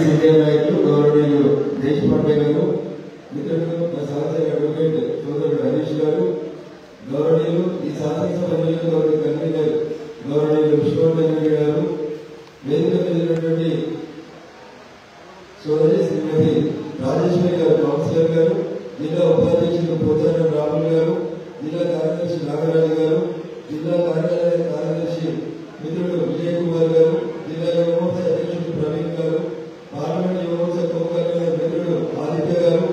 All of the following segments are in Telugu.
సీనియర్ నాయకులు గౌరవనీయులు దేశపాండే గారు, మిత్రులు నా సహచర అడ్వకేట్ సోదరుడు హరీష్ గారు, గౌరవనీయులు ఈ శాసనసభ నియోజకవర్గ కన్వీనర్ గౌరవనీయులు విశ్వవర్ధన్ రెడ్డి గారు, వేదిక మీద ఉన్నటువంటి సోదరి శ్రీమతి రాజేశ్వరి గారు, కౌన్సిలర్ గారు, జిల్లా ఉపాధ్యక్షులు పోచారం రాములు గారు, జిల్లా కార్యదర్శి నాగరాజు గారు, జిల్లా కార్యాలయ కార్యదర్శి మిత్రుడు విజయ్ కుమార్ గారు, జిల్లా యువమోర్చా అధ్యక్షుడు ప్రవీణ్ గారు, పార్లమెంట్ యువమోర్చా కోకర్నల మిత్రుడు ఆదిత్య గారు,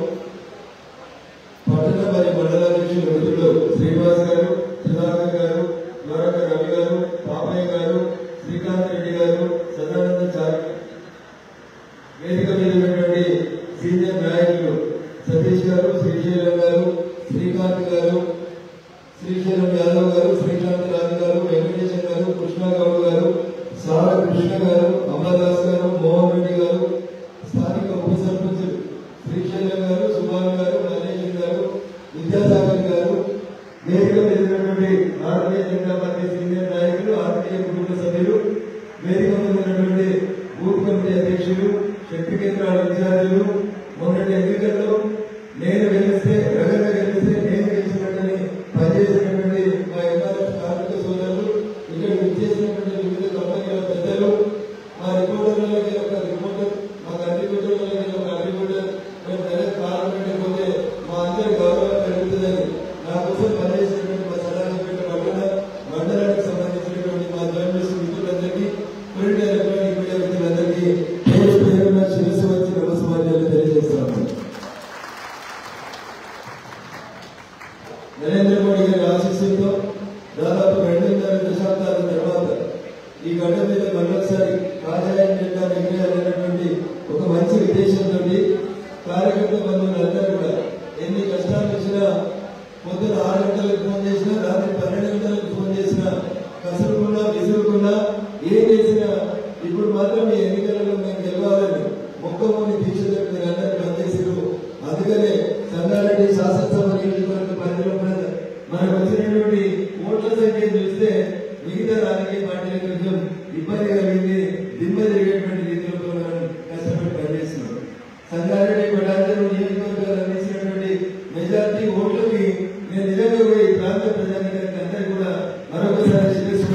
పట్టణ మరియు మండలాధ్యక్షులు మిత్రుడు శ్రీనివాస్ గారు, సుధాకర్ గారు, ద్వారక రవి గారు, పాపయ్య గారు, శ్రీకాంత్ రెడ్డి గారు, సదానంద చారి, వేదిక మీద ఉన్నటువంటి సీనియర్ నాయకులు సతీష్ గారు, శ్రీశైలం గారు, శ్రీకాంత్ గారు, శ్రీశైలం యాదవ్ గారు, శ్రీకాంత్ రాజు గారు, వెంకటేశ్వర గారు, కృష్ణగౌడ్ గారు, సార కృష్ణ గారు, అమరదాస్ గారు, మోహన్ రెడ్డి గారు, స్థానిక ఉప సర్పంచ్ శ్రీశైలం గారు, సుభాన్ గారు, మల్లేశ్వర్ గారు, విద్యాసాగర్ గారు, వేదిక మీద ఉన్నటువంటి భారతీయ జనతా పార్టీ సీనియర్ నాయకులు, ఆత్మీయ కుటుంబ సభ్యులు, వేదిక మీద ఉన్నటువంటి బూత్ కమిటీ అధ్యక్షులు, శక్తి కేంద్రాల విద్యార్థులు, మొన్నటి ఎన్నికల్లో నేను గెలిస్తే రగంగా గెలిస్తే నేను గెలిచినట్టని పనిచేసినటువంటి మా ఎంఆర్ఎఫ్ కార్మిక సోదరులు, ఇక్కడ విచ్చేసినటువంటి వివిధ కంపెనీల పెద్దలు, మా రిపోర్టర్లకి ఒక రిపోర్టర్, మా కంట్రిబ్యూటర్లకి ఒక కంట్రిబ్యూటర్, మేము నెలకు పాల్గొనే పోతే మా అందరి గౌరవం పెరుగుతుందని నా కోసం పనిచేసినటువంటి మా సదానందపేట మండలానికి సంబంధించినటువంటి మా జర్నలిస్ట్ మిత్రులందరికీ, ప్రింట్ ఎలక్ట్రానిక్ మీడియా మిత్రులందరికీ పేరు పేరున శిరస్సు వచ్చి నమస్కారాలు తెలియజేస్తున్నాను. నరేంద్ర మోడీ గారి ఆశీస్సులతో దాదాపు 2.5 దశాబ్దాల తర్వాత ఈ గడ్డ మీద మరొకసారి కాజాయం జెండా ఎగిరేయాలనేటువంటి ఒక మంచి ఉద్దేశంతో కార్యకర్త బంధువులందరూ కూడా ఎన్ని కష్టాలు వచ్చినా పొద్దున 6 గంటలకు ఫోన్ చేసినా, రాత్రి 12 గంటలకు ఫోన్ చేసినా, కసురుకున్నా విసురుకున్నా ఏం చేసినా ఇప్పుడు మాత్రం ఈ ఎన్నికలలో మేము గెలవాలని మొక్కమూని దీక్షతో మీరు అందరూ పనిచేసారు. అందుకనే సంగారెడ్డి శాసనసభ నియోజకవర్గ పరిధిలో మనకు వచ్చినటువంటి ఓట్ల సంఖ్య చూస్తే మిగతా రాజకీయ పార్టీలకు కొంచెం ఇబ్బంది కలిగింది, దిమ్మ జరిగేటువంటి రీతిలో మనం కష్టపడి పనిచేస్తున్నాం. సంగారెడ్డి పటాంజలి నియోజకవర్గాలు అందించినటువంటి మెజార్టీ ఓట్లకి నేను నిజంగా కూడా ఈ ప్రాంత ప్రజానికానికి అందరూ కూడా మరొకసారి శిరస్సు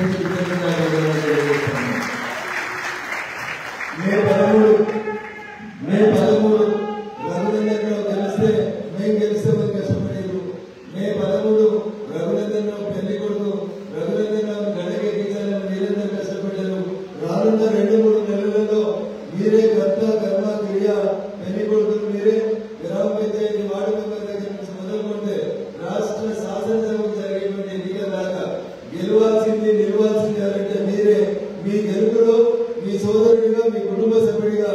మే 13 రఘునందన్రావు గెలిస్తే మేము గెలిస్తామని కష్టపడేది. మే 13 రఘునందన్రావు పెళ్లి కొడుకు రఘునందన్రావు గడకెక్కించాలని మీరందరూ కష్టపడ్డారు. రానున్న 2-3 నెలలలో మీరే కర్త కర్మ క్రియ పెళ్లి కొడుకులు మీరే గ్రామ పంచాయతీ వార్డు మెంబర్ దగ్గర నుంచి మొదలుకుంటే రాష్ట్ర శాసనసభకు జరిగేటువంటి ఎన్నికల దాకా గెలవాల్సింది నిలవాల్సింది అంటే మీరే. మీ గెలుపులో మీ సోదరుడిగా, మీ కుటుంబ సభ్యుడిగా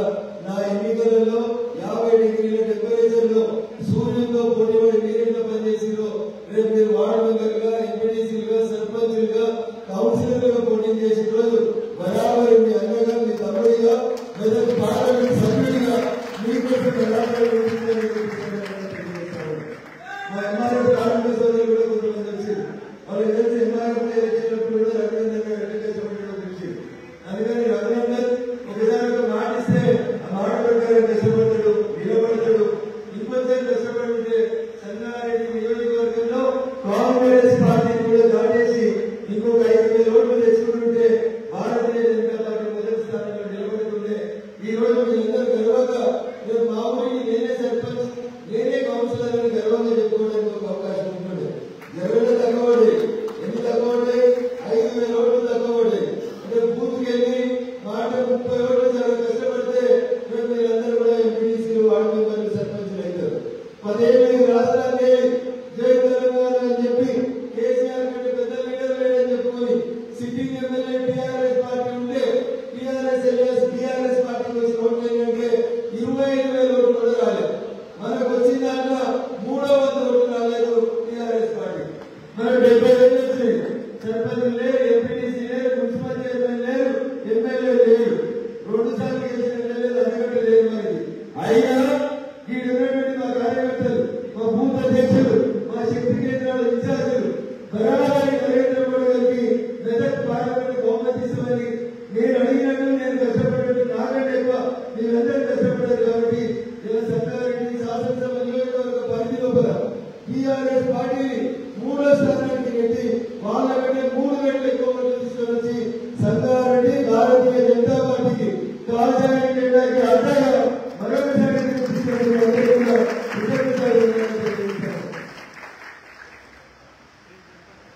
నా ఎన్నికలలో 50 డిగ్రీల టెంపరేచర్ లో సూర్యుడితో పోటీపడి మీరెంతో పనిచేసిరో రేపు మీరు వార్డు మెంబర్గా, ఎంపీటీసీలుగా, సర్పంచులుగా, కౌన్సిలర్గా పోటీ చేసిన రోజు బరాబరి మీ అన్నగా, మీ తమ్ముడిగా, మెదక్ పార్లమెంట్ సభ్యుడిగా మీకోసం మా ఎంఆర్ఎఫ్ కార్మిక సోదరులు కూడా కొంతమంది వచ్చారు. వాళ్ళు ఏదైతే ఎంఆర్ఎఫ్ ఎలక్షన్లప్పుడు కూడా రఘునందన్ రెడ్డి కష్టపడడం చూసి, అందుకని రఘునందన్ ఒకసారి ఒక మాట ఇస్తే ఆ మాట ప్రకారం కష్టపడతాడు, నిలబడతాడు. ఇంకొంచెం కష్టపడుతుంటే సంగారెడ్డి నియోజకవర్గంలో కాంగ్రెస్ పార్టీని కూడా దాటేసి ఇంకొక 5,000 ఓట్లు తెచ్చుకుంటుంటే భారతీయ జనతా పార్టీ మొదటి స్థానంలో నిలబడుతుంటే ఈ రోజు మీరందరూ కష్టపడ్డారు కాబట్టి సంగారెడ్డి శాసనసభ నియోజకవర్గ పరిధి లోపల టీఆర్ఎస్ పార్టీ 3వ స్థానానికి నెట్టి వాళ్ళకంటే 3 గంటలు ఎక్కువ మంది తీసుకొని వచ్చి సంగారెడ్డి భారతీయ జనతా పార్టీకి కాజాయి జెండాకి అడ్డగా మరొకసారి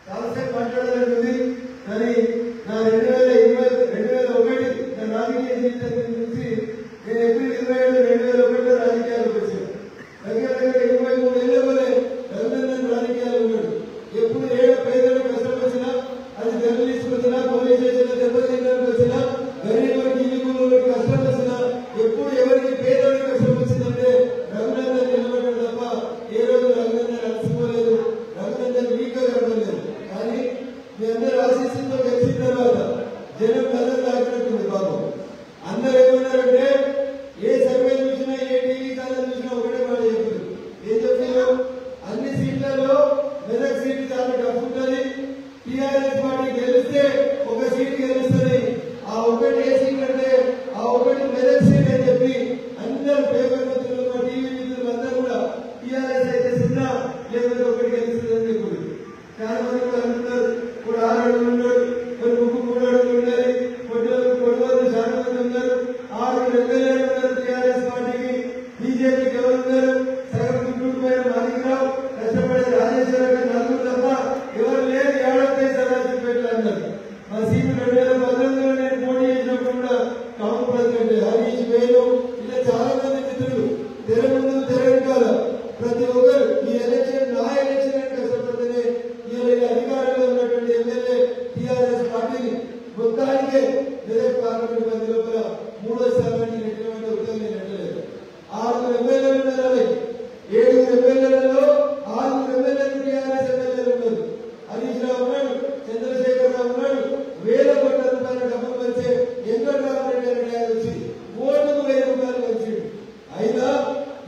చాలాసేపు మాట్లాడాలని కానీ నా 2001 నా రాజకీయ జీవితం నుంచి నేను ఏప్రిల్ 27, 2001 రాజకీయాలకు వచ్చాను. దగ్గర 23 ఏళ్ళ వరే రఘునందన్ రాజకీయాలు ఉన్నాడు. ఎప్పుడు పేదలకు కష్టం వచ్చినా, అది జర్నలిస్ట్ వచ్చినా, పోలీస్ స్టేషన్ దెబ్బతినడానికి వచ్చినా, గరీబులకు ఇల్లు కష్టం వచ్చినా, ఎప్పుడు ఎవరికి పేదలకు కష్టం వచ్చిందంటే రఘునందన్ నిలబడ్డాడు తప్ప ఏ రోజు రఘునందన్ అలసిపోలేదు. రఘునందన్ వీక్గా కనబడలేదు. కానీ మీ అందరూ ఆశీస్సులతో గెలిచిన తర్వాత జనం కథలు తాకినట్టుంది బాబు. అందరూ ఏమన్నారంటే ఏ సర్వే చూసినా, ఏ టీవీ ఛానల్ చూసినా ఒకటే మాట చెప్పారు. ఏం చెప్తున్నారు? అన్ని సీట్లలో మెదక్ సీట్ చాలా టఫ్ ఉంటుంది. టీఆర్ఎస్ పార్టీ గెలిస్తే ఒక సీట్ గెలుస్తుంది. ఆ ఒకటి ఏ సీట్ అంటే ఆ ఒకటి మెదక్ సీట్ అని చెప్పి అందరూ పేపర్ మిత్రులు, మా టీవీ మిత్రులు అందరూ కూడా టీఆర్ఎస్ అయితే 0 లేకపోతే ఒకటి గెలుస్తుంది అని చెప్పారు. చాలా మంది కూడా అంటున్నారు ఇప్పుడు 6 అడుగులు ఉన్నాడు, మరి 3 అడుగులు ఉండాలి, కొట్టవాళ్ళు చాలా మంది ఉన్నారు. 6 ఎమ్మెల్యేలు ఉన్నారు టీఆర్ఎస్ పార్టీకి. బీజేపీకి ఎవరు ఉన్నారు? సగం చుట్టూ పైన మాదిరావు, కష్టపడే రాజేశ్వర గారు 4 తప్ప ఎవరు లేదు. 75 సదాశివపేటలు అన్నారు. మా సీటు 2019లో నేను పోటీ చేసినప్పుడు కూడా టౌన్ ప్రెసిడెంట్ హరీష్ వేణు ఇలా చాలా మంది మిత్రులు తెర ముందు తెర వెనకాల ప్రతి ఒక్కరు ఈ ఎలక్షన్ నా ఎలక్షన్ అని కష్టపడితేనే ఇలా అధికారంలో ఉన్నటువంటి ఎమ్మెల్యే టీఆర్ఎస్ పార్టీని మొత్తానికే మెదక్ పార్లమెంట్ పరిధి లోపల 3వ స్థానానికి నెట్టినటువంటి ఉద్యోగం నెట్టలేదు. 6 ఎమ్మెల్యేలు ఉన్నారు. 7 ఎమ్మెల్యేలలో 6 ఎమ్మెల్యేలు టీఆర్ఎస్ ఎమ్మెల్యేలు ఉన్నారు. హరీష్ రావు ఉన్నాడు, చంద్రశేఖర్ రావు ఉన్నాడు. వేల కోట్ల రూపాయల డబ్బులు వచ్చే వెంకటరామరెడ్డి అనే ఆయన వచ్చి ఓటుకు 1000 రూపాయలు వచ్చింది. అయినా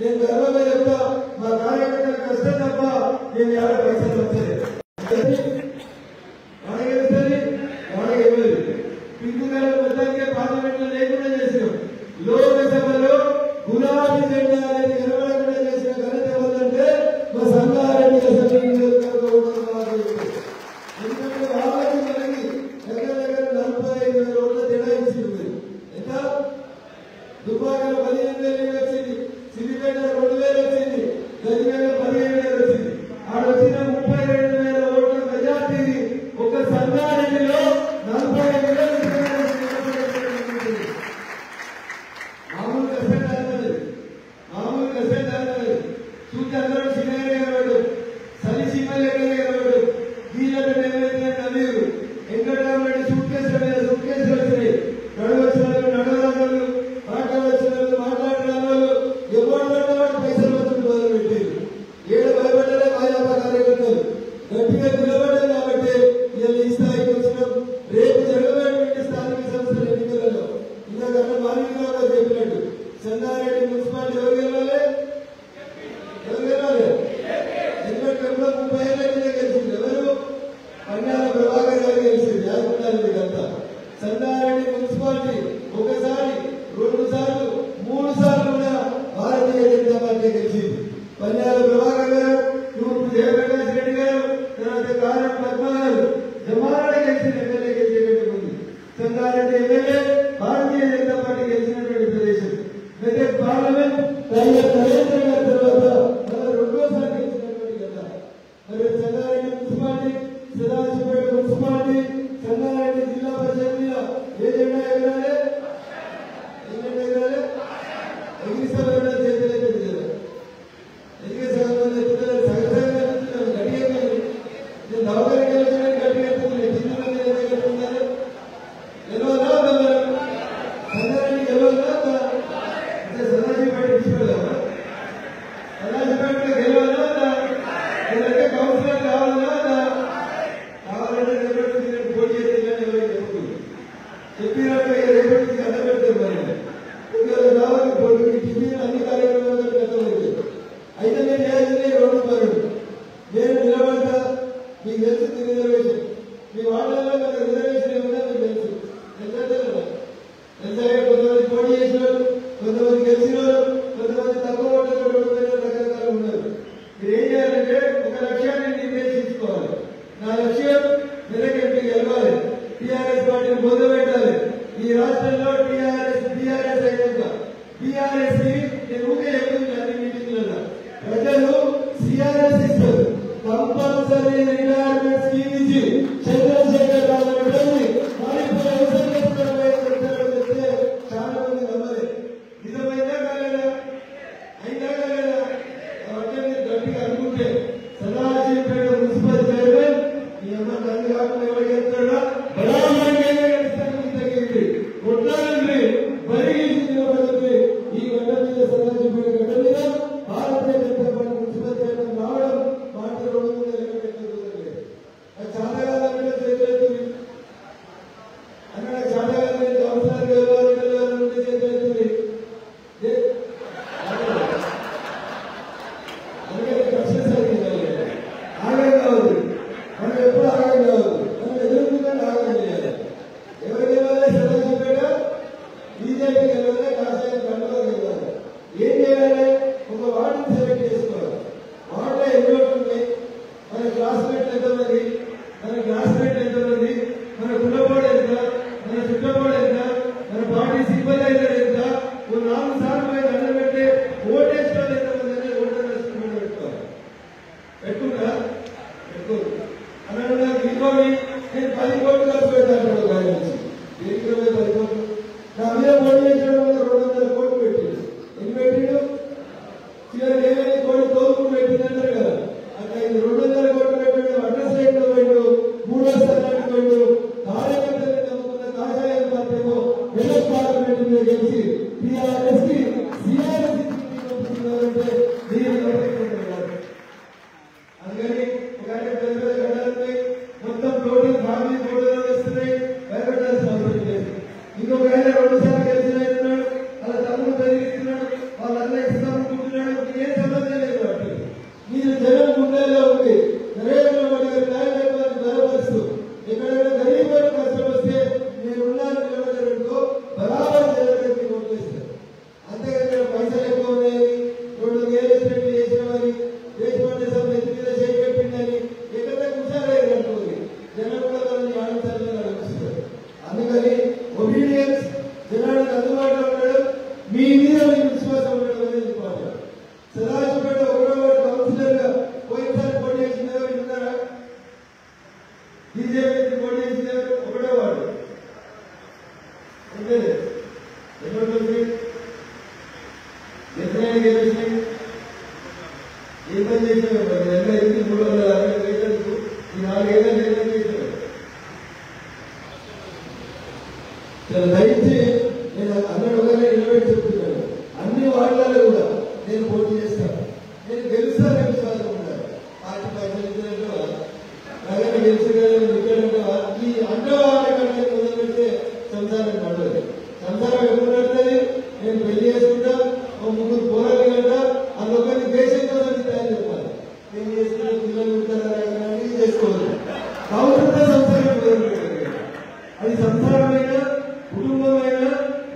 నేను గర్వంగా చెప్తా, మా కార్యకర్తల కష్టం తప్ప నేను 50 పైసలు వచ్చలేదు. పింకుగారు మొత్తానికి పార్లమెంట్ లో లేకుండా చేసినాం. లోకసభలో గులాబీ జెండా అనేది నిలబడకుండా చేసిన ఘనత ఎవరంటే మా సంగారెడ్డి అసెంబ్లీ నియోజకవర్గం. ఎందుకంటే వాళ్ళకి మనకి దగ్గర 45,000 ఓట్ల తేడా ఇచ్చింది. ఎంత దుబ్బాకలో 15,000 వచ్చింది, సిద్దిపేట 2,000 వచ్చింది, గజ్వేల్ 15,000 వచ్చింది. ఆడ వచ్చిన 32,000 ఓట్ల మెజార్టీ ఒక సంగారెడ్డిలో 45,000 మామూలు కష్టం చూస్తే అందరూ చిన్నగానే కనబడు, సలిసీమలు ఎక్కడే కనబడు. వీళ్ళని నవీరు వెంకటరామరెడ్డి సూట్ కేసులు వచ్చినాయి. నడవచ్చిన నడవరాళ్ళు, మాట్లాడవచ్చిన మాట్లాడరాళ్ళు, ఎవరు పైసలు వచ్చి మొదలు పెట్టారు. ఏడు భయపడ్డారే భాజపా కార్యకర్తలు గట్టిగా నిలబడ్డారు కాబట్టి వీళ్ళు ఈ స్థాయికి వచ్చినాం. రేపు జరగబోయేటువంటి స్థానిక సంస్థల ఎన్నికలలో ఇందాక మాలికగా చెప్పినట్టు సంగారెడ్డి మున్సిపాలిటీ ఎవరు గెలవాలి? ఎందుకంటే 30 ఏళ్ళ గెలిచింది. ఎవరు? పన్నాల ప్రభాకర్ గారు గెలిచింది. యాదకుంటారంతా సంగారెడ్డి మున్సిపాలిటీ ఒకసారి, 2 సార్లు, 3 సార్లు కూడా భారతీయ జనతా పార్టీ గెలిచింది. పన్నాల ప్రభాకర్ గారు, తూర్పు జయప్రకాష్ రెడ్డి గారు, తర్వాత కారం పద్మ గారు జమానాడ గెలిచిన ఎమ్మెల్యే గెలిచేటువంటి ముందు సంగారెడ్డి ఎమ్మెల్యే భారతీయ జనతా పార్టీ గెలిచినటువంటి ప్రదేశం. మెదక్ పార్లమెంట్ నరేంద్ర గారి తర్వాత 2వసారి గెలిచినటువంటి కదా. మరి సంగారెడ్డి మున్సిపాలిటీ, సదాశివపేట మున్సిపాలిటీ, సంగారెడ్డి జిల్లా పరిషత్ ఏ జెండా ఎగరాలి? ఎగిరిస్తామన్నా చేతులైతే కదా. ఎదిగే సగం మంది ఎత్తున్నారు, సగసంగా ఎత్తున్నారు, గట్టిగా నేను దవాఖానకి వెళ్ళి గట్టిగా ఎత్తుతున్నాను. జిల్లాలో ఏదో కట్టుకున్నారు. గెలవదా సంగారెడ్డి గెలవదా? అంటే సదాశివపేట తీసుకోలేదా? సదాశివపేటలో గెలవదా? లేదంటే కౌన్సిలర్ కావాలా? కావాలంటే రేపటి పోటీ చేస్తే చెప్పుకుంది చెప్పినట్టు రేపటి అడ్డ పెడతారు. మరి రావాలి పోటీ టీవీ అన్ని కార్యక్రమాలు కట్టలేదు. అయితే నేను చేయాల్సింది 2 పనులు. నేను నిలబడతా, మీకు తెలుసు రిజర్వేషన్. మీ వాళ్ళలో నాకు రిజర్వేషన్ ఏమన్నా మీకు తెలుసు. కొంతమంది పోటీ చేసినారు, కొంతమంది టీఆర్ఎస్ ని నేను ఊకే చెప్తున్నాను మీటింగ్లలో ప్రజలు సిఆర్ఎస్ ఇస్తారు కంపల్సరీ రిటైర్మెంట్ స్కీమ్ ఇచ్చి చంద్రశేఖర్ రావు పెట్టండి మరి వ్యవసాయం చేస్తే చాలా మంది నమ్మలే నిజమైనా కాలేదా అయినా కాలేదా కాబట్టి మీరు గట్టిగా అనుకుంటే సదాశివపేట మున్సిపల్ చైర్మన్ ఈ అమ్మ నన్ను కాకుండా ఎవరు చెప్తాడా కొట్లాడండి బరిగింది ఈ గడ్డ మీద సదాశివపేట గడ్డ మీద Bharatiya Janata party municipal chairman రావడం మాటలు రెండు ముందు ఎలగబెట్టలేదు అది చాలా కాలంలో చేతులెత్తుంది అక్కడ చాలా కాలం అవసరాలు ఉంటే చేతులెత్తుంది అందుకని కష్టం సాగించాలి ఆగం కావద్దు మనం ఎప్పుడు ఆగం కావద్దు మనం ఎదుర్కొంటే ఆగం చేయాలి ఎవరు గెలవాలి సదాశివపేట బీజేపీ గెలవాలి కాషాయం కండలో గెలవాలి ఏం చేయాలి ఒక వార్డుని సెలెక్ట్ చేసుకోవాలి వార్డులో ఎన్ని ఓట్లు ఉన్నాయి మన క్లాస్మేట్ ఎంతమంది మన క్లాస్మేట్ ఎంతమంది మన కులపోడు ఎంత మన చుట్టపోడు ఎంత మన పార్టీ సింపలైజర్ ఎంత ఓ 4 సార్లు పోయి దండం పెట్టి ఓటేసుకోవాలి ఎంతమంది అనేది ఓటర్ లిస్ట్ పెట్టుకోవాలి పెట్టుకుంటా పెట్టుకోరు అన్నాడు నాకు ఇంకోటి నేను 10 కోట్లు ఖర్చు పెడతాను గాలి నుంచి దేనికి 10 కోట్లు నా మీద పోటీ చేసిన 200 కోట్లు పెట్టిండు ఎన్ని పెట్టిండు చివరికి ఏమైనా కోటి తోలుకుని పెట్టిందంటారు కదా అట్లా ఇది 200 కోట్లు పెట్టిండు అడ్రస్ రేట్లో పోయిండు 3వ స్థానానికి పోయిండు కార్యకర్తలు నమ్ముకున్న కాషాయం పార్టీలో వెలక్ పార్లమెంట్ మీద గెలిచి టీఆర్ఎస్ కి సిఆర్ఎస్ పంపుతున్నారంటే దీని అందుకని ఒక పెద్ద పెద్ద గడ్డలున్నాయి మొత్తం టోటల్ ఫ్యామిలీ ఫోటోలు వస్తున్నాయి భయపడాల్సిన అవసరం లేదు ఇంకొక ఆయన 2 సార్లు గెలిచినాడు వాళ్ళ తమ్ముడు పెరిగిస్తున్నాడు వాళ్ళ అన్న ఇస్తామనుకుంటున్నాడు ఏం సంబంధం లేదు అటు మీరు జనం గుండెల్లో ఉంది నరేంద్ర మోడీ గారి నాయకత్వాన్ని బలపరుస్తూ ఎక్కడైనా గరీబ్ వారికి కష్టం వస్తే నేను ఉన్నాను నిలబడేందుకు బరాబర్ జనానికి ఓట్లు వేస్తారు అంతేకాదు పైసలు ఎక్కువ ఉన్నాయని 2 వేలు ఎస్టిమేట్ చేసినామని దేశపాండే సభ ఎత్తి మీద చేయబెట్టిందని ఎక్కడ కూర్చోలేదు అనుకోండి జనం కూడా వాళ్ళని ఆడించాలని అనిపిస్తారు అందుకని ఒబీడియన్స్ జనానికి అందుబాటులో ఉండడం మీ మీద మీకు విశ్వాసం ఉండడం అనేది ఇంపార్టెంట్ సదాశివపేట 1వ వార్డు కౌన్సిలర్ గా పోయినసారి పోటీ చేసిన ఉన్నారా బీజేపీ పోటీ చేసిన 1వ వార్డు అంటే ఎవరు ఎక్కడైనా గెలిచి ఏ పని చేసినా 360 వేలకు ఈ 4 ఏళ్ళ నిర్ణయం చేశారు దయచేసి నేను అన్నట్టుగానే నిలబెట్టి చెప్తున్నాను అన్ని వార్డులలో కూడా నేను పోటీ చేస్తాను నేను గెలుస్తానని విశ్వాసం ఉండాలి పార్టీ పైసలు ఇచ్చినట్టుగా అలాగే గెలిచినట్టుగా ఈ అంటవాళ్ళ కంటే మొదలు పెడితే సంసారం నడవదు సంసారం ఎప్పుడు నడుతుంది నేను పెళ్లి చేసుకుంటా ఓ 3 పోరాలు కంటా అందుకని దేశం కోసం తయారు చెప్పాలి నేను చేసుకున్న పిల్లలు ఉంటారా చేసుకోవాలి కౌలుతో సంసారం మొదలు అది సంసారమైన కుటుంబమైన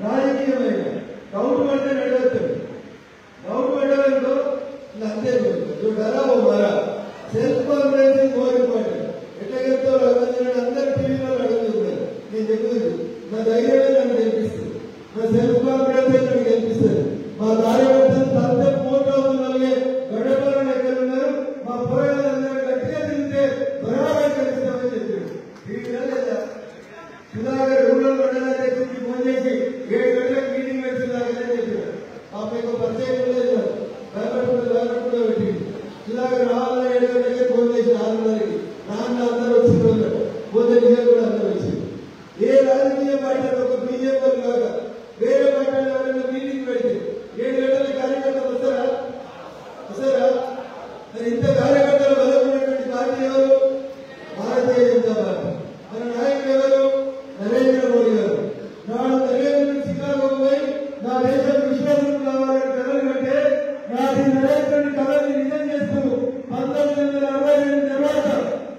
రాజకీయమైన కౌలు పడితే నడవద్దు కౌలు పడ్డలో అంతే డరా ఓ మరా సెల్ఫ్ కాన్ఫిడెన్స్ మోర్ ఇంపార్టెంట్ ఎట్లా చెప్తావు అందరు టీవీలో అడుగుతున్నారు నేను చెప్పేది నా ధైర్యమే నన్ను గెలిపిస్తుంది నా సెల్ఫ్ కాన్ఫిడెన్స్ నన్ను గెలిపిస్తుంది మా కార్యకర్తలు అంతా పోటీ అవుతున్నాగే గడపలను ఎక్కడ ఉన్నారు మా పోరాటాలందరూ గట్టిగా తిరిగితే బరాబర్ గెలుస్తామని చెప్పారు వీటిలో లేదా సుధాకర్ రూరల్ మండలాధ్యక్షుడికి ఫోన్ చేసి 7 గంటలకు మీటింగ్ పెడుతున్నారని చెప్పారు పాప పరిచయం లేదు భయపడకుండా పెట్టింది సుధాకర్ రావాలని 7 గంటలకే ఫోన్ చేసి 6:30కి నాన్న అందరూ వచ్చింది పోతే నిజం కూడా అందరూ వచ్చింది ఏ రాజకీయ పార్టీలో ఒక బీజేపీ కాక వేరే పార్టీలో ఎవరైనా మీటింగ్ పెడితే 7 గంటల కార్యకర్తలు వస్తారా మరి ఇంత కార్యకర్తలు బలమైనటువంటి పార్టీ ఎవరు భారతీయ జనతా పార్టీ మన నాయకులు ఎవరు నరేంద్ర మోడీ గారు నాడు నరేంద్రుడు చికాగో పోయి నా దేశం విశ్వాసం కావాలని కలలు కంటే నాటి నరేంద్రుడి కళని నిజం చేస్తూ 1962 తర్వాత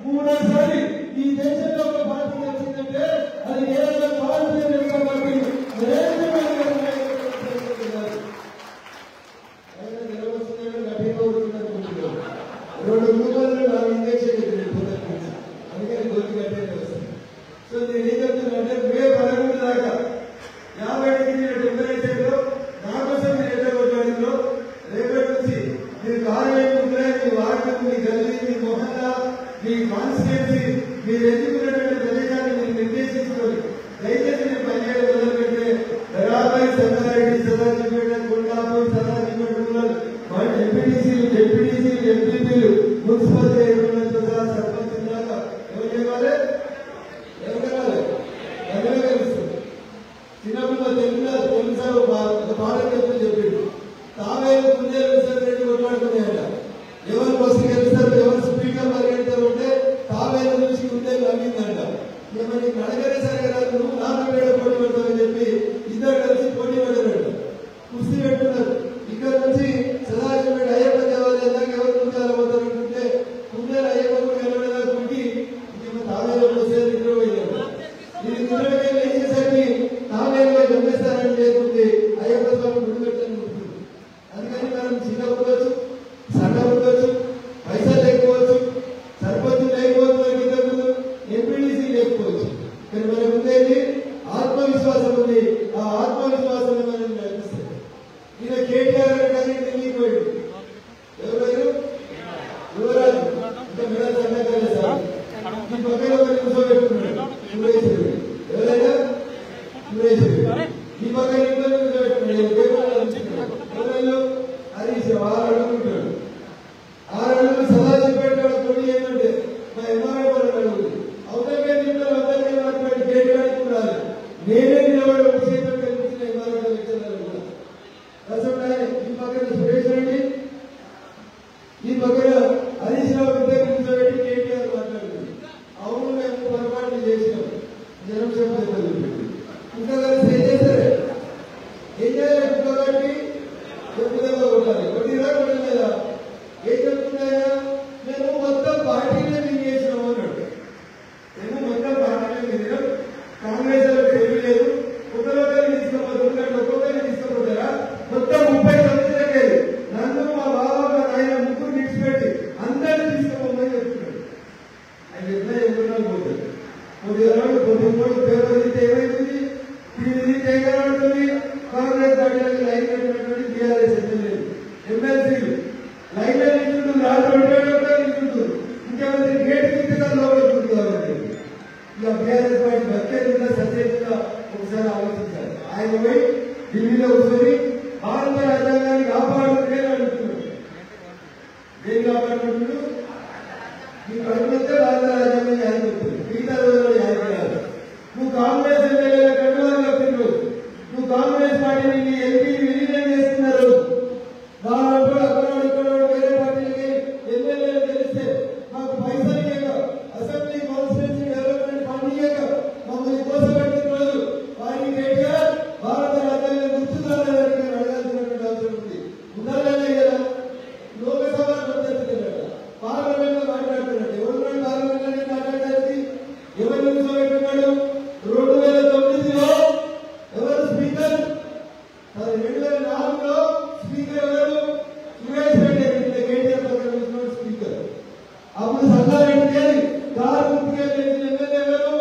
3వసారి ఈ దేశంలో ఒక పార్టీ వచ్చిందంటే అది కేవలం భారతీయ జనతా పార్టీ నరేంద్ర మోడీ గారు నిలవస్తుందని గట్టిగా ఊరుకున్నారు 2 రూపాయలు 4 ఇంజక్షన్ అందుకని గొంతు గట్టిగా వస్తుంది సో నేనేం చెప్తున్నా అంటే మే 11 దాకా 50 డిగ్రీల టెంపరేచర్ లో నాకు ఈయన కేటీఆర్ కానీ ఢిల్లీకి పోయాడు. ఎవరు యువరాజు అంటే మెడల్ సందర్భంగా సార్ ఈ పక్కన ఒక నిమిషం పెట్టుకున్నాడు సురేశ్వరుడు. ఎవరైనా సురేశ్వరుడు ఈ పక్కన ఇంట్లో నిమిషం పెట్టుకున్నాడు. ఎవరైనా హరీష్ 6 అడుగుంటాడు. 6 అడుగులు సదా చెప్పేటాడు. తొలి ఏంటంటే మా ఎంఆర్ఐ వాళ్ళు అవతలకే నింటే అవతలకే మాట్లాడి కేటీఆర్కి కూడా నేనే నిలబడి ఒక చేతులు కనిపించిన ఎంఆర్ఐ లెక్చర్లు కూడా అసలు ఈ పక్కన సురేష్ రెడ్డి ఈ పక్కన హరీష్ రావు ఇద్దరు కూర్చోబెట్టి కేటీఆర్ మాట్లాడుతుంది. అవును మేము పొరపాట్లు చేసినాం జనం చెప్పలేదు. ఇంకా కలిసి ఏం చేస్తారే ఏం చేయాలి కాబట్టి చెప్పుదగా ఉండాలి. కొద్దిగా కొట్టలేదా ఏం చెప్తున్నాయా మేము మొత్తం పార్టీనే చేసినాము అన్నాడు. మేము మొత్తం పార్టీనే తిరిగాం. కాంగ్రెస్ తెలియలేదు. ఒక్కొక్కరిని తీసుకుపోతారు ఒక్కొక్కరిని తీసుకుపోతారా మొత్తం 30 సంవత్సరాలకి నన్ను మా బాబా మా నాయన ముగ్గురు విడిచిపెట్టి అందరినీ తీసుకుపోమని చెప్తున్నాడు. ఆయన ఎట్లా ఎప్పుడు పోతాడు. కొద్ది పేపర్ తీస్తే ఏమైతుంది టీవీ తీస్తే ఏం కనబడుతుంది. కాంగ్రెస్ పార్టీలకు లైన్ కట్టినటువంటి టీఆర్ఎస్ ఎమ్మెల్సీలు లైన్ నిల్చుంటుంది. రాత్రి నిల్చుంటుంది. ముఖ్యమంత్రి గేట్ తీస్తే లోపడుతుంది. ఇక బీఆర్ఎస్ పార్టీ బతికేదిగా సత్యంగా ఒకసారి ఆలోచించాలి. ఆయన పోయి ఢిల్లీలో కూర్చొని భారత రాజ్యాంగాన్ని కాపాడుతుంటే అడుగుతున్నాడు. ఏం కాపాడుకుంటున్నాడు? ఈ కడుపుతే భారత రాజ్యాంగం యాదిపోతుంది. మిగతా రోజుల్లో యాది కాదు. నువ్వు కాంగ్రెస్ ఎమ్మెల్యేల కండువాలు కప్పిన నువ్వు కాంగ్రెస్ పార్టీని ఎంపీ విలీనం చేస్తున్న రోజు వాళ్ళంటూ అక్కడ ఇక్కడ వేరే పార్టీలకి ఎమ్మెల్యేలు గెలిస్తే మాకు పైసలు ఇయ్యక అసెంబ్లీ కాన్స్టిట్యూన్సీ డెవలప్మెంట్ ఫండ్ ఇయ్యక మమ్మల్ని కోసపెట్టిన రోజు వారికి కేటీఆర్ భారత రాజ్యాంగం గుర్తుందని అడగాల్సినటువంటి అవసరం ఉంది. ఉండాలనే కదా లోకసభ పార్లమెంట్ లో మాట్లాడుతున్నట్టు ఎవరు పార్లమెంట్ లో మాట్లాడడానికి ఎవరు కూర్చోబెట్టున్నాడు. 2009లో ఎవరు స్పీకర్ 2004లో స్పీకర్ ఎవరు సురేష్ రెడ్డి కేటీఆర్ పక్కన కూర్చున్నాడు స్పీకర్. అప్పుడు సంగారెడ్డి కారు ముఖ్యంగా ఎమ్మెల్యే ఎవరు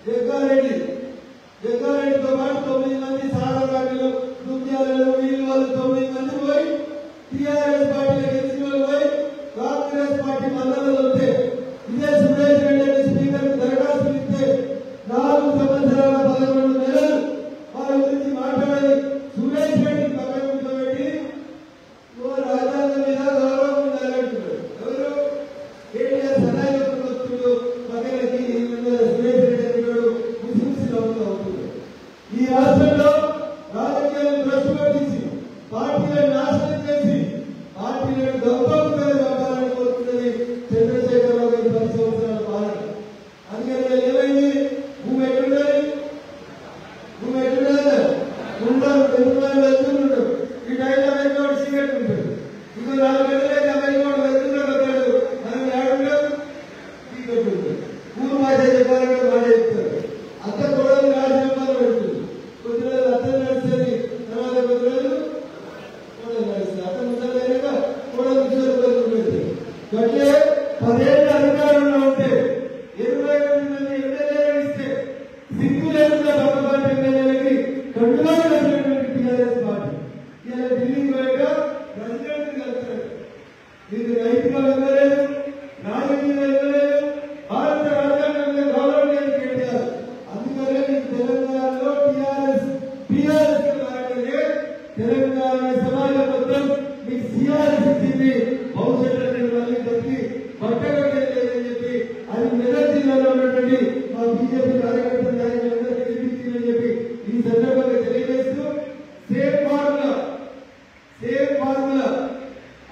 జగ్గారెడ్డి. జగ్గారెడ్డితో పాటు 9 మంది సారగాళ్ళు దుర్యాలలో వీళ్ళు వాళ్ళు 9 మంది పోయి టీఆర్ఎస్ పార్టీలో గెలిచిన వాళ్ళు పోయి కాంగ్రెస్ పార్టీ మద్దతు వస్తే ఇదే సురేష్ రెడ్డి స్పీకర్ దరఖాస్తు ఇస్తే 4 సంవత్సరాల 11 నెలలు వాళ్ళ గురించి మాట్లాడి సురేష్ రెడ్డి పక్కన కూర్చోబెట్టి రాజ్యాంగం మీద గౌరవం ఉండాలంటున్నాడు. ఎవరు కేటీఆర్ సదాయుడు వస్తుడు పక్కనకి సురేష్ రెడ్డి అంటున్నాడు. ముస్లింస్ నవ్వుతూ అవుతున్నాడు. ఈ రాష్ట్రంలో రాజకీయాలను భ్రష్టు పట్టించి పార్టీలను నాశనం చేసి పార్టీలను గొప్పగా వ్యాపారాన్ని కోరుతున్నది చంద్రశేఖరరావు గారి 10 సంవత్సరాల పాలన. అందుకని ఏమైంది భూమి ఎట్లుండాలి భూమి ఎట్లుండాలి ఉండవు తెలుగువాళ్ళు వెళ్తుంటాడు. ఈ టైంలో వెళ్తున్నాడు సిగరెట్ ఉంటాడు. ఇంకో 4 గంటలైతే వెళ్తున్నాడు వెళ్తున్నాడు మనం ఏడుంటాం సిగరెట్ ఉంటాడు. ఊరు భాష చెప్పాలంటే మాట చెప్తారు. అత్త కొడలు రాజీనామాలు పెడుతుంది. కొద్ది రోజులు అత్త నడుస్తుంది. తర్వాత కొద్ది రోజులు కోడలు నడుస్తుంది. అత్త ముసలు అయినాక కోడలు పెడుతుంది. అంటే 10 ఏళ్ళ అధికారంలో ఉంటే 22 మంది ఎమ్మెల్యేలు ఇస్తే సిగ్గు లేకుండా పక్క పార్టీ ఎమ్మెల్యేలకి కండుగా కలిసినటువంటి టీఆర్ఎస్ పార్టీ ఇలా ఢిల్లీకి పోయాక ప్రెసిడెంట్ కలుస్తాడు. ఇది రైతుగా ఇవ్వలేదు, రాజకీయంగా ఇవ్వలేదు, భారత రాజ్యాంగం మీద గౌరవం లేదు కేటీఆర్. అందుకనే తెలంగాణలో టీఆర్ఎస్ తెలంగాణ సమాజం మొత్తం మీకు సిఆర్ఎస్ ఇచ్చింది. భవిష్యత్తు మళ్ళీ బతికి బట్టగట్టలేదని చెప్పి అది మెదక్ జిల్లాలో ఉన్నటువంటి మా బీజేపీ కార్యకర్తలు నాయకులందరికీ గెలిపించిందని చెప్పి ఈ సందర్భంగా తెలియజేస్తూ సేమ్ ఫార్ములా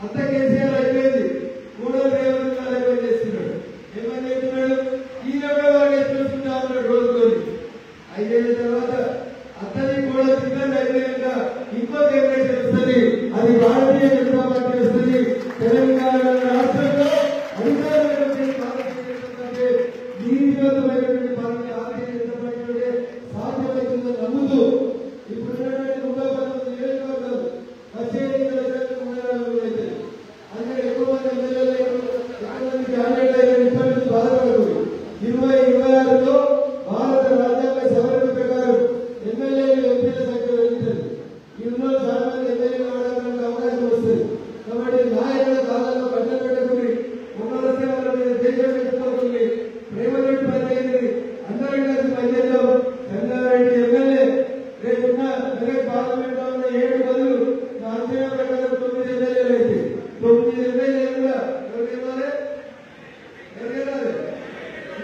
అంత కేసీఆర్ అయిపోయింది. 3వ రేవంత్ అయిపోయి చేస్తున్నాడు. ఏమని చెప్తున్నాడు? ఈయన వాళ్ళు చూసుకుంటా ఉన్నాడు రోజుకొని. 5 ఏళ్ల తర్వాత అతని కూడా చిన్న అయిపోయాక ఇంకో జనరేషన్ వస్తుంది. అది భారతీయ జనతా పార్టీ వస్తుంది. తెలంగాణ రాష్ట్రంలో అధికారంలో భారతీయ మంది ఎమ్మెల్యేలు కావడానికి అవకాశం వస్తుంది. కాబట్టి నాయకుల కాలంలో బట్టలు పెట్టుకుని ఉన్నవస్తే వాళ్ళ మీద దేశం పెట్టుకోకుండా ప్రేమతోటి పనిచేయండి. అందరం కలిసి పనిచేద్దాం. సంగారెడ్డి ఎమ్మెల్యే రేపున్న మెదక్ పార్లమెంట్ లో ఉన్న 7 బదులు నా అంచనా ప్రకారం 9 ఎమ్మెల్యేలు అయితే 9 ఎమ్మెల్యేలు కూడా ఎవరు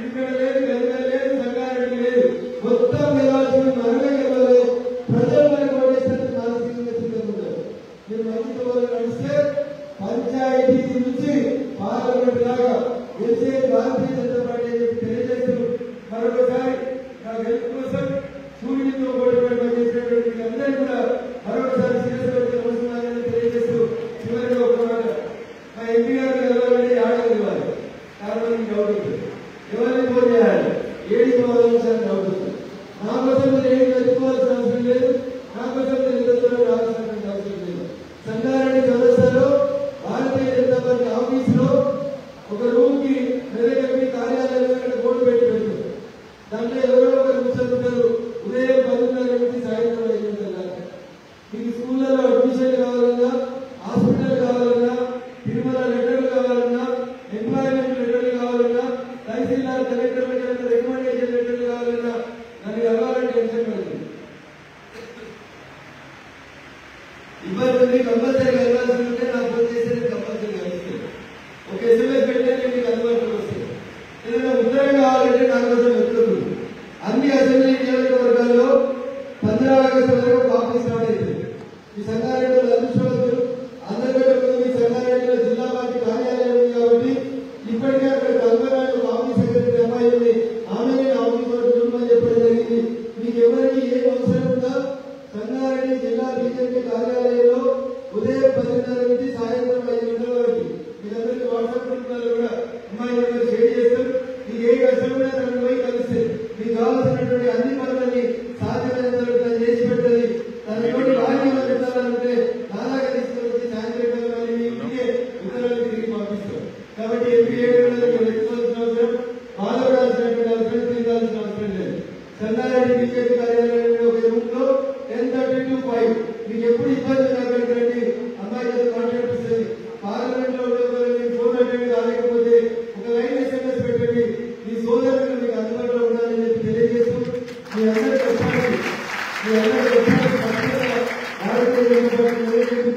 ఇక్కడ లేదు, గంగా లేదు, సంగారెడ్డి లేదు, మొత్తం గెలవాల్సిన మనమే గెలవాలి. ప్రజలు మనకు ఓటేస్తే మానసికంగా సిద్ధంగా మీరు మంచితో నడిస్తే పంచాయతీ నుంచి పార్లమెంట్ దాకా గెలిచే భారతీయ జనతా పార్టీ అని చెప్పి తెలియజేస్తూ మరొకసారి నా గెలుపు కోసం సూర్యుడితో ఓడిపోయి పనిచేసినటువంటి అందరూ కూడా మరొకసారి శిరస్సు నమస్కారాన్ని తెలియజేస్తూ చివరిగా ఒక మాట, మా ఎంపీ గారు గెలవాలంటే ఆడగలవాలి. కారణం డౌట్ ఉంటుంది, ఎవరిని ఫోన్ చేయాలి, ఏడి పోవాలని డౌట్ ఉంటుంది. నా కోసం మీరు ఏది వెతుకోవాల్సిన అవసరం లేదు, నా కోసం మీరు ఇద్దరు రావాల్సినటువంటి అవసరం లేదు. సంగారెడ్డి చౌరస్తాలో భారతీయ జనతా పార్టీ ఆఫీస్ లో ఒక రూమ్ కి మెదక్ కార్యాలయంలో బోర్డు పెట్టి పెట్టారు. దాంట్లో ఎవరో ఒకరు కూర్చొని ఉదయం 10:30 నుంచి సాయంత్రం 5 దాకా. మీకు స్కూళ్ళలో అడ్మిషన్ కావాలన్నా, హాస్పిటల్ కావాలన్నా, తిరుమల లెటర్లు కావాలన్నా, ఎంప్లాయ్మెంట్ లెటర్లు కావాలన్నా, తహసీల్దార్ కలెక్టర్ రికమెండేషన్ లెటర్లు కావాలన్నా దాన్ని కావాలని టెన్షన్ పడుతుంది. ఇబ్బంది కంపల్సరీ కలవాల్సి ఉంటే నాకు ఫోన్ చేసేది కంపల్సరీ కలుస్తుంది. ఒక SMS పెట్టే మీకు అందుబాటులోకి వస్తుంది. ఏదైనా ఉత్తరం కావాలంటే నా కోసం వెతుకుతుంది. అన్ని అసెంబ్లీ నియోజకవర్గాల్లో 15 ఆగస్టు వరకు ఆఫీస్ స్టార్ట్ అవుతుంది. ఈ సంగారెడ్డిలో అదృష్టవంతులు అందరికంటే ముందు మీ సంగారెడ్డిలో జిల్లా పార్టీ కార్యాలయం ఉంది కాబట్టి ఇప్పటికే అక్కడ కల్పనాడు ఆఫీస్ సెక్రటరీ అమ్మాయి ఉంది, ఆమె ఆఫీస్ చూడమని చెప్పడం జరిగింది. మీకు ఎవరికి ఏం అవసరం ఉందో సంగారెడ్డి జిల్లా బీజేపీ కార్యాలయంలో ఉదయం 10:30 నుంచి సాయంత్రం 5 గంటల వరకు మీరందరికీ వాట్సాప్ గ్రూప్లలో కూడా అమ్మాయి దగ్గర షేర్ చేస్తాం. మీకు ఏ కష్టం కూడా తనకు పోయి కలిస్తే మీకు కావాల్సినటువంటి అన్ని పనులని సాధ్యమైనంత చేసి పెట్టాలి. తనతోటి వాయిదా పెట్టాలంటే నాలాగా తీసుకొచ్చి సాయంత్రం మీ ఇంటికే ఉత్తరాలు తిరిగి పంపిస్తాం. కాబట్టి ఎంపీ ఎత్తుకోవాల్సిన అవసరం, బాధపడాల్సినటువంటి అవసరం, తీరాల్సిన అవసరం లేదు. సంగారెడ్డి బీజేపీ కార్యాలయంలో ఒక రూమ్ లో 10:30 to 5 మీకు ఎప్పుడు ఇబ్బంది కాకండి. అమ్మాయి చేత కాంటాక్ట్ ఇస్తుంది. పార్లమెంట్ లో ఫోన్ అటెండ్ కాలేకపోతే ఒక లైన్ SMS పెట్టండి. మీ సోదరులు మీకు అందుబాటులో ఉండాలని చెప్పి తెలియజేస్తూ మీ అందరి కష్టానికి భారతీయ జనతా పార్టీ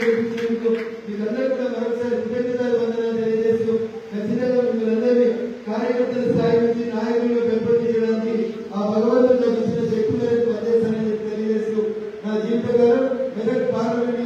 చేపించేందుకు మీకందరూ కూడా మరొకసారి కృతజ్ఞతలు వందనాలు తెలియజేస్తూ ఖచ్చితంగా మీరందరినీ కార్యకర్తల స్థాయి నుంచి నాయకులుగా పెంపొందించడానికి ఆ భగవంతుడు నాకు ఇచ్చిన శక్తి మేరకు పనిచేస్తానని చెప్పి తెలియజేస్తూ నా జీవితకాలం మెదక్ పార్లమెంట్